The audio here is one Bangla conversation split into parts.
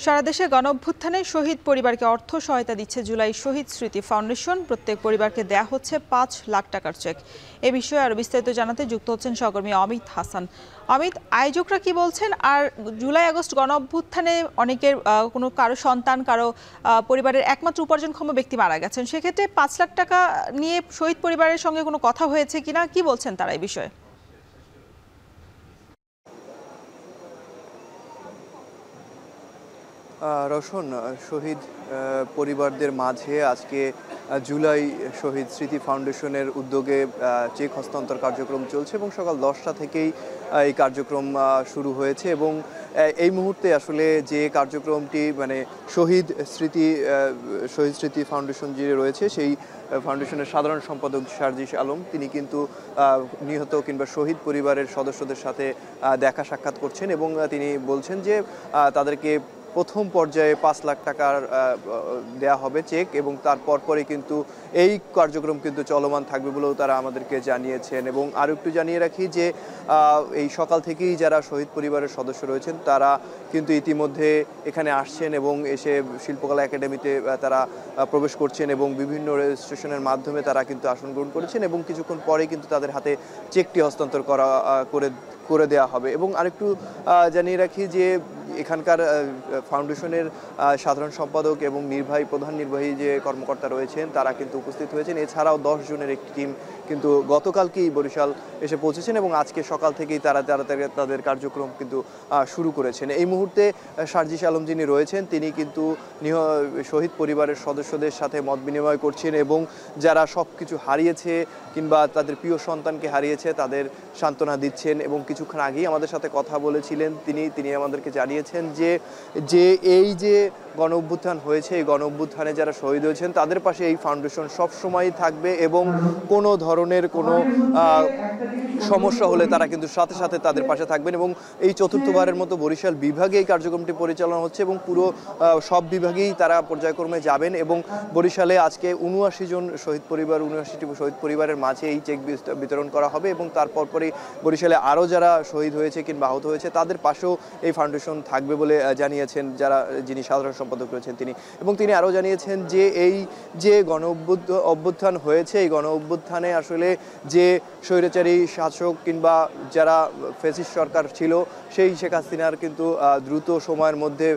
সারা দেশে গণঅভ্যুত্থানে শহীদ পরিবারকে অর্থ সহায়তা দিচ্ছে জুলাই শহীদ স্মৃতি ফাউন্ডেশন। প্রত্যেক পরিবারকে দেয়া হচ্ছে ৫ লাখ টাকার চেক। এ বিষয়ে আরো বিস্তারিত জানাতে যুক্ত হচ্ছেন সহকর্মী অমিত হাসান। অমিত, আয়োজকরা কি বলছেন? আর জুলাই আগস্ট গণঅভ্যুত্থানে অনেকের কারো সন্তান, কারো পরিবারের একমাত্র উপার্জনক্ষম ব্যক্তি মারা গেছেন, সেক্ষেত্রে ৫ লাখ টাকা নিয়ে শহীদ পরিবারের সঙ্গে কোনো কথা হয়েছে কিনা, কি বলছেন তারা এই বিষয়ে? রওশন, শহীদ পরিবারদের মাঝে আজকে জুলাই শহীদ স্মৃতি ফাউন্ডেশনের উদ্যোগে চেক হস্তান্তর কার্যক্রম চলছে এবং সকাল 10টা থেকেই এই কার্যক্রম শুরু হয়েছে এবং এই মুহূর্তে আসলে যে কার্যক্রমটি শহীদ স্মৃতি ফাউন্ডেশন যে রয়েছে সেই ফাউন্ডেশনের সাধারণ সম্পাদক সার্জিস আলম তিনি কিন্তু নিহত কিংবা শহীদ পরিবারের সদস্যদের সাথে দেখা সাক্ষাৎ করছেন এবং তিনি বলছেন যে তাদেরকে প্রথম পর্যায়ে ৫ লাখ টাকার দেয়া হবে চেক এবং তারপর পরে কিন্তু এই কার্যক্রম কিন্তু চলমান থাকবে বলেও তারা আমাদেরকে জানিয়েছেন। এবং আরও একটু জানিয়ে রাখি যে এই সকাল থেকেই যারা শহীদ পরিবারের সদস্য রয়েছেন তারা কিন্তু ইতিমধ্যে এখানে আসছেন এবং এসে শিল্পকলা একাডেমিতে তারা প্রবেশ করছেন এবং বিভিন্ন রেজিস্ট্রেশনের মাধ্যমে তারা কিন্তু আসন গ্রহণ করেছেন এবং কিছুক্ষণ পরে কিন্তু তাদের হাতে চেকটি হস্তান্তর করে দেওয়া হবে। এবং আরেকটু জানিয়ে রাখি যে এখানকার ফাউন্ডেশনের সাধারণ সম্পাদক এবং প্রধান নির্বাহী যে কর্মকর্তা রয়েছেন তারা কিন্তু উপস্থিত হয়েছেন। এছাড়াও 10 জনের একটি টিম কিন্তু গতকালকেই বরিশাল এসে পৌঁছেছেন এবং আজকে সকাল থেকেই তারা তাদের কার্যক্রম কিন্তু শুরু করেছেন। এই মুহূর্তে সার্জিস আলম যিনি রয়েছেন তিনি কিন্তু শহীদ পরিবারের সদস্যদের সাথে মত বিনিময় করছেন এবং যারা সব কিছু হারিয়েছে কিংবা তাদের প্রিয় সন্তানকে হারিয়েছে তাদের সান্ত্বনা দিচ্ছেন। এবং কিছুক্ষণ আগেই আমাদের সাথে কথা বলেছিলেন তিনি আমাদেরকে জানিয়েছেন যে এই যে গণ অভ্যুত্থান হয়েছে এই গণ অভ্যুত্থানে যারা শহীদ হয়েছেন তাদের পাশে এই ফাউন্ডেশন সবসময়ই থাকবে এবং কোনো ধরনের কোনো সমস্যা হলে তারা কিন্তু সাথে সাথে তাদের পাশে থাকবেন। এবং এই চতুর্থবারের মতো বরিশাল বিভাগে এই কার্যক্রমটি পরিচালনা হচ্ছে এবং পুরো সব বিভাগেই তারা পর্যায়ক্রমে যাবেন এবং বরিশালে আজকে ৭৯টি শহীদ পরিবারের মাঝে এই চেক বিতরণ করা হবে এবং তারপর পরে বরিশালে আরও যারা শহীদ হয়েছে কিংবা আহত হয়েছে তাদের পাশেও এই ফাউন্ডেশন থাকবে বলে জানিয়েছেন যিনি সাধারণ সম্পাদক রয়েছেন তিনি। এবং তিনি আরও জানিয়েছেন যে এই যে অভ্যুত্থান হয়েছে এই গণ অভ্যুত্থানে আসলে যে স্বৈরাচারী শাসক কিংবা যারা ফ্যাসিস্ট সরকার ছিল সেই শেখ হাসিনার কিন্তু দ্রুত সময়ের মধ্যে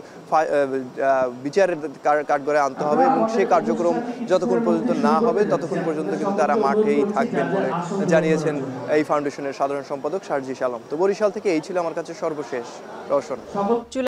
বিচারের কাঠগড়ে আনতে হবে এবং সেই কার্যক্রম যতক্ষণ পর্যন্ত না হবে ততক্ষণ পর্যন্ত কিন্তু তারা মাঠেই থাকবেন বলে জানিয়েছেন এই ফাউন্ডেশনের সাধারণ সম্পাদক সার্জিস আলম। তো বরিশাল থেকে এই ছিল আমার কাছে সর্বশেষ। রওশন।